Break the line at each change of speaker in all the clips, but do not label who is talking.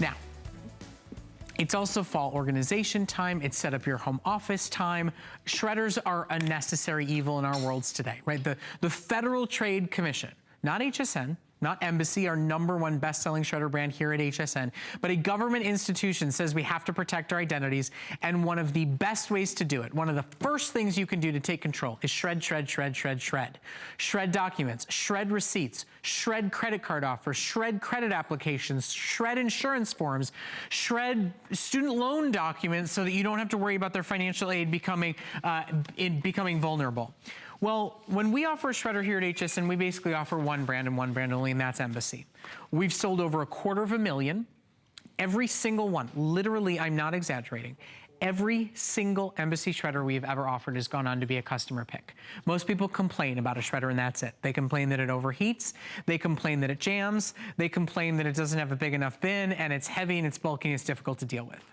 Now, it's also fall organization time. It's set up your home office time. Shredders are a necessary evil in our worlds today, right? The Federal Trade Commission, not HSN, not Embassy, our #1 best-selling shredder brand here at HSN, but a government institution says we have to protect our identities, and one of the best ways to do it, one of the first things you can do to take control is shred, shred, shred, shred, shred. Shred documents, shred receipts, shred credit card offers, shred credit applications, shred insurance forms, shred student loan documents so that you don't have to worry about their financial aid becoming vulnerable. Well, when we offer a shredder here at HSN, we basically offer one brand and one brand only, and that's Embassy. We've sold over 250,000. Every single one, literally, I'm not exaggerating, every single Embassy shredder we've ever offered has gone on to be a customer pick. Most people complain about a shredder and that's it. They complain that it overheats, they complain that it jams, they complain that it doesn't have a big enough bin, and it's heavy and it's bulky and it's difficult to deal with.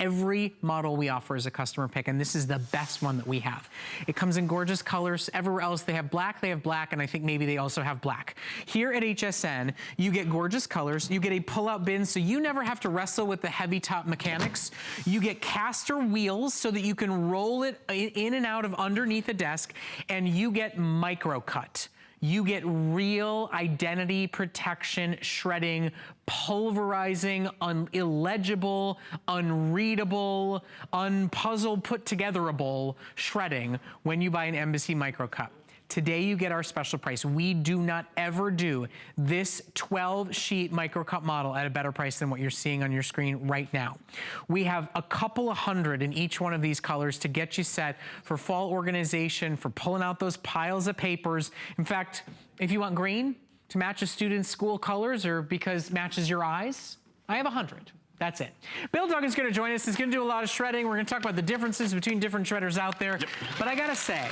Every model we offer is a customer pick, and this is the best one that we have. It comes in gorgeous colors. Everywhere else they have black, and I think maybe they also have black. Here at HSN, you get gorgeous colors. You get a pull-out bin, so you never have to wrestle with the heavy top mechanics. You get caster wheels so that you can roll it in and out of underneath a desk, and you get Microcut. You get real identity protection, shredding, pulverizing, illegible, unreadable, unpuzzle put togetherable shredding when you buy an Embassy Microcut. Today you get our special price. We do not ever do this 12-sheet Microcut model at a better price than what you're seeing on your screen right now. We have a couple of hundred in each one of these colors to get you set for fall organization, for pulling out those piles of papers. In fact, if you want green to match a student's school colors or because matches your eyes, I have 100. That's it. Bill Duggan's going to join us. He's going to do a lot of shredding. We're going to talk about the differences between different shredders out there. Yep. But I got to say,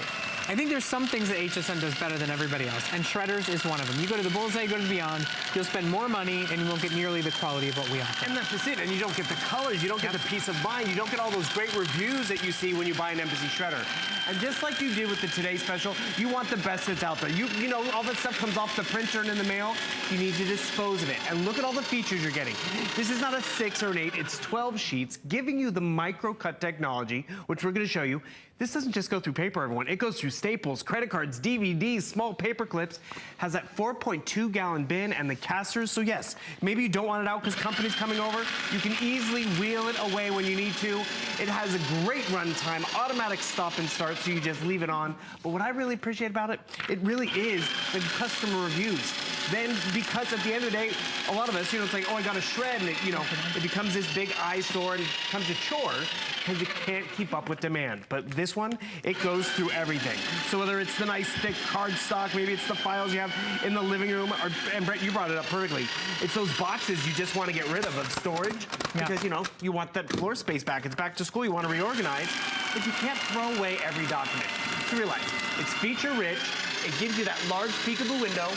I think there's some things that HSN does better than everybody else, and shredders is one of them. You go to the Bullseye, you go to Beyond, you'll spend more money, and you won't get nearly the quality of what we offer.
And that's just it. And you don't get the colors, you don't get the peace of mind, you don't get all those great reviews that you see when you buy an Embassy shredder. And just like you did with the Today Special, you want the best that's out there. You know, all that stuff comes off the printer and in the mail. You need to dispose of it. And look at all the features you're getting. This is not a 6 or an 8, it's 12 sheets, giving you the Microcut technology, which we're going to show you. This doesn't just go through paper, everyone. It goes through staples, credit cards, DVDs, small paper clips, has that 4.2-gallon bin and the casters. So yes, maybe you don't want it out because company's coming over. You can easily wheel it away when you need to. It has a great run time, automatic stop and start, so you just leave it on. But what I really appreciate about it, it really is the customer reviews. Then, because at the end of the day, a lot of us, you know, it's like, oh, I got to shred, and it, you know, it becomes this big eyesore and it becomes a chore because you can't keep up with demand. But this one, it goes through everything. So whether it's the nice thick cardstock, maybe it's the files you have in the living room, or, and Brett, you brought it up perfectly. It's those boxes you just want to get rid of storage because, you know, you want that floor space back. It's back to school, you want to reorganize, but you can't throw away every document. So realize, it's feature rich, it gives you that large peekaboo window.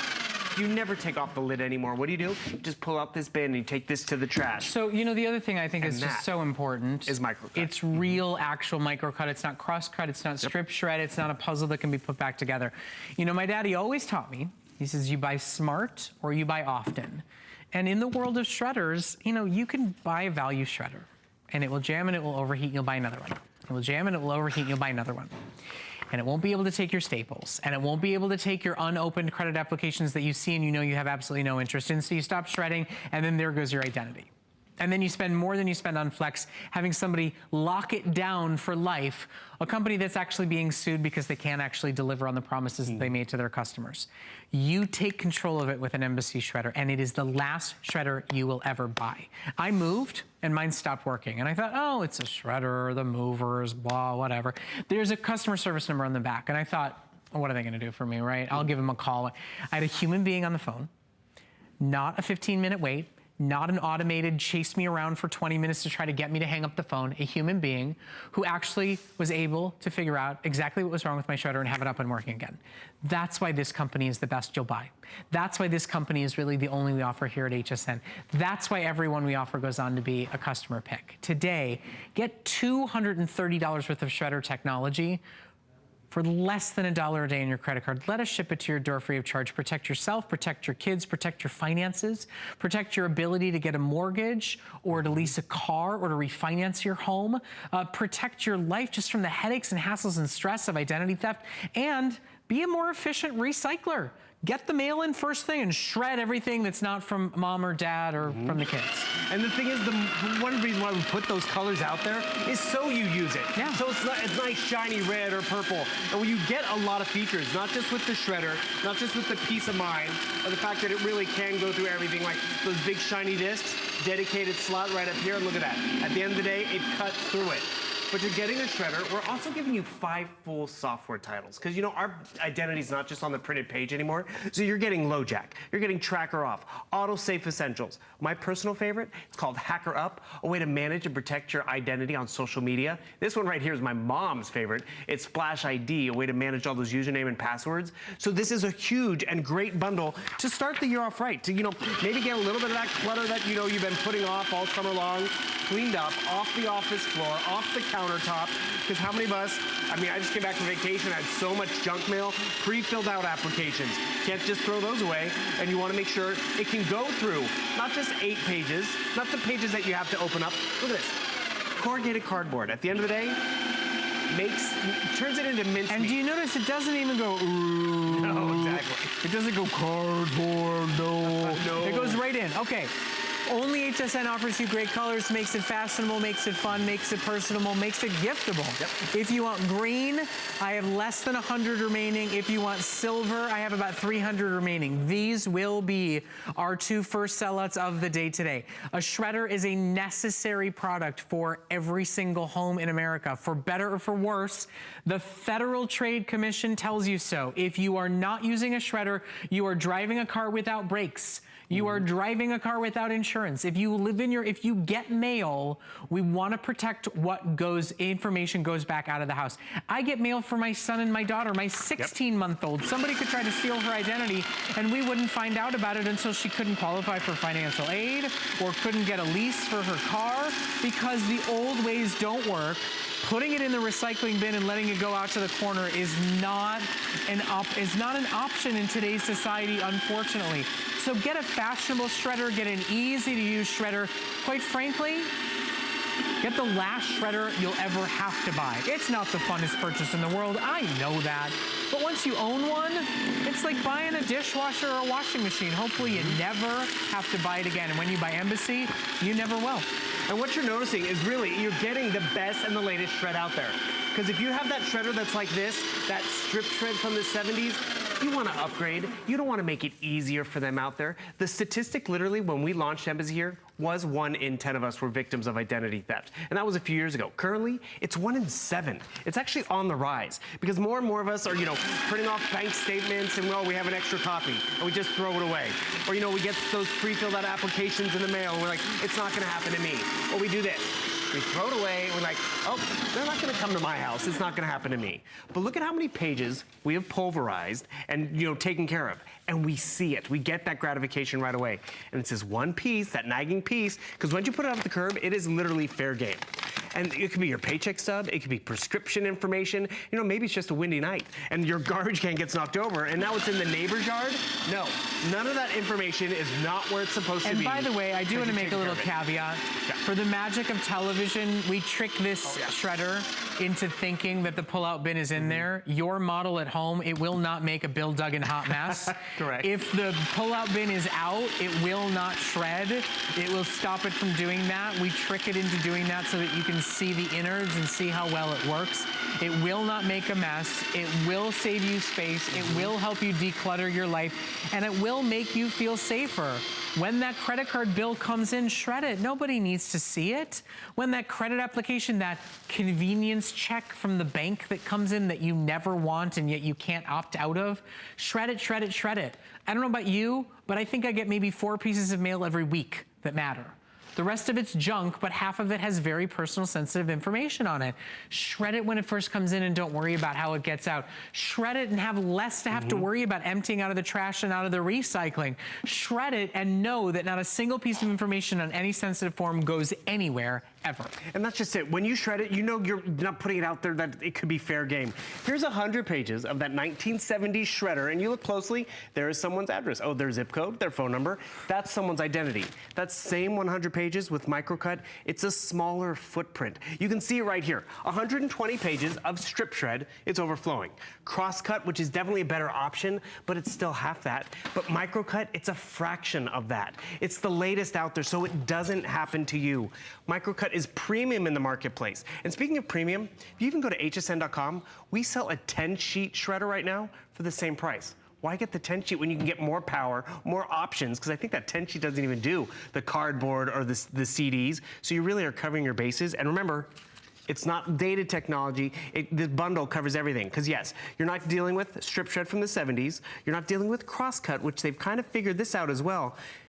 You never take off the lid anymore. What do? You just pull out this bin and you take this to the trash.
So, you know, the other thing I think is just so important
is Microcut.
It's real, actual Microcut. It's not cross-cut. It's not strip shred. It's not a puzzle that can be put back together. You know, my daddy always taught me, he says, you buy smart or you buy often. And in the world of shredders, you know, you can buy a value shredder and it will jam and it will overheat and you'll buy another one. It will jam and it will overheat and you'll buy another one. And it won't be able to take your staples, and it won't be able to take your unopened credit applications that you see and you know you have absolutely no interest in, so you stop shredding, and then there goes your identity. And then you spend more than you spend on Flex, having somebody lock it down for life, a company that's actually being sued because they can't actually deliver on the promises that they made to their customers. You take control of it with an Embassy shredder, and it is the last shredder you will ever buy. I moved, and mine stopped working. And I thought, oh, it's a shredder, the movers, blah, whatever. There's a customer service number on the back. And I thought, oh, what are they gonna do for me, right? I'll give them a call. I had a human being on the phone, not a 15-minute wait, not an automated chase me around for 20 minutes to try to get me to hang up the phone, a human being who actually was able to figure out exactly what was wrong with my shredder and have it up and working again. That's why this company is the best you'll buy. That's why this company is really the only we offer here at HSN. That's why everyone we offer goes on to be a customer pick. Today, get $230 worth of shredder technology for less than $1 a day on your credit card. Let us ship it to your door free of charge. Protect yourself, protect your kids, protect your finances, protect your ability to get a mortgage or to lease a car or to refinance your home. Protect your life just from the headaches and hassles and stress of identity theft, and be a more efficient recycler. Get the mail in first thing and shred everything that's not from mom or dad or from the kids.
And the thing is, the one reason why we put those colors out there is so you use it.
Yeah.
So it's nice shiny red or purple. And when you get a lot of features, not just with the shredder, not just with the peace of mind, or the fact that it really can go through everything, like those big shiny discs, dedicated slot right up here, and look at that. At the end of the day, it cuts through it. But you're getting a shredder. We're also giving you 5 full software titles, because you know our identity is not just on the printed page anymore. So you're getting LoJack, you're getting Tracker Off, Auto Safe Essentials. My personal favorite, it's called Hacker Up, a way to manage and protect your identity on social media. This one right here is my mom's favorite. It's Splash ID, a way to manage all those username and passwords. So this is a huge and great bundle to start the year off right. To maybe get a little bit of that clutter that you've been putting off all summer long, cleaned up off the office floor, off the countertop, because how many of us, I just came back from vacation, I had so much junk mail, pre-filled out applications. Can't just throw those away, and you want to make sure it can go through not just 8 pages, not the pages that you have to open up. Look at this, corrugated cardboard. At the end of the day, turns it into mincemeat.
And do you notice it doesn't even go, ooh.
No, exactly.
It doesn't go cardboard, no.
No.
It goes right in. Okay. Only HSN offers you great colors, makes it fashionable, makes it fun, makes it personable, makes it giftable.
Yep.
If you want green, I have less than 100 remaining. If you want silver, I have about 300 remaining. These will be our 2 first sellouts of the day today. A shredder is a necessary product for every single home in America. For better or for worse, the Federal Trade Commission tells you so. If you are not using a shredder, you are driving a car without brakes. You are driving a car without insurance. If you get mail, we want to protect what information goes back out of the house. I get mail for my son and my daughter, my 16-month-old. Somebody could try to steal her identity, and we wouldn't find out about it until she couldn't qualify for financial aid or couldn't get a lease for her car, because the old ways don't work. Putting it in the recycling bin and letting it go out to the corner is not an option in today's society, unfortunately. So get a fashionable shredder, get an easy-to-use shredder. Quite frankly, get the last shredder you'll ever have to buy. It's not the funnest purchase in the world, I know that. But once you own one, it's like buying a dishwasher or a washing machine. Hopefully you never have to buy it again. And when you buy Embassy, you never will.
And what you're noticing is really you're getting the best and the latest shred out there. Because if you have that shredder that's like this, that strip shred from the 70s, you want to upgrade. You don't want to make it easier for them out there. The statistic literally when we launched Embassy here was 1 in 10 of us were victims of identity theft. And that was a few years ago. Currently, it's 1 in 7. It's actually on the rise because more and more of us are, printing off bank statements and, well, we have an extra copy and we just throw it away. Or, we get those pre-filled out applications in the mail and we're like, it's not going to happen to me. Or we do this. We throw it away, and we're like, oh, they're not gonna come to my house. It's not gonna happen to me. But look at how many pages we have pulverized and, taken care of. And we see it. We get that gratification right away. And it's this one piece, that nagging piece, because once you put it off the curb, it is literally fair game. And it could be your paycheck stub, it could be prescription information, maybe it's just a windy night and your garbage can gets knocked over and now it's in the neighbor's yard. No, none of that information is not where it's supposed to be.
And by the way, I do want to make a little caveat. Yeah. For the magic of television, we trick this shredder into thinking that the pull-out bin is in there. Your model at home, it will not make a Bill Duggan hot mess.
Correct.
If the pull-out bin is out, it will not shred. It will stop it from doing that. We trick it into doing that so that you can see the innards and see how well it works. It will not make a mess. It will save you space. It will help you declutter your life, and it will make you feel safer. When that credit card bill comes in, shred it. Nobody needs to see it. When that credit application, that convenience check from the bank that comes in that you never want and yet you can't opt out of, shred it, shred it, shred it. I don't know about you, but I think I get maybe 4 pieces of mail every week that matter. The rest of it's junk, but half of it has very personal, sensitive information on it. Shred it when it first comes in and don't worry about how it gets out. Shred it and have less to have to worry about emptying out of the trash and out of the recycling. Shred it and know that not a single piece of information on any sensitive form goes anywhere, ever.
And that's just it. When you shred it, you know you're not putting it out there that it could be fair game. Here's 100 pages of that 1970s shredder, and you look closely, there is someone's address. Oh, their zip code, their phone number. That's someone's identity. That same 100 pages with Microcut, it's a smaller footprint. You can see it right here. 120 pages of strip shred, it's overflowing. Crosscut, which is definitely a better option, but it's still half that. But Microcut, it's a fraction of that. It's the latest out there, so it doesn't happen to you. Microcut is premium in the marketplace. And speaking of premium, if you even go to hsn.com, we sell a 10-sheet shredder right now for the same price. Why get the 10-sheet when you can get more power, more options? Because I think that 10-sheet doesn't even do the cardboard or the CDs. So you really are covering your bases. And remember, it's not dated technology. This bundle covers everything. Because yes, you're not dealing with strip shred from the 70s. You're not dealing with crosscut, which they've kind of figured this out as well.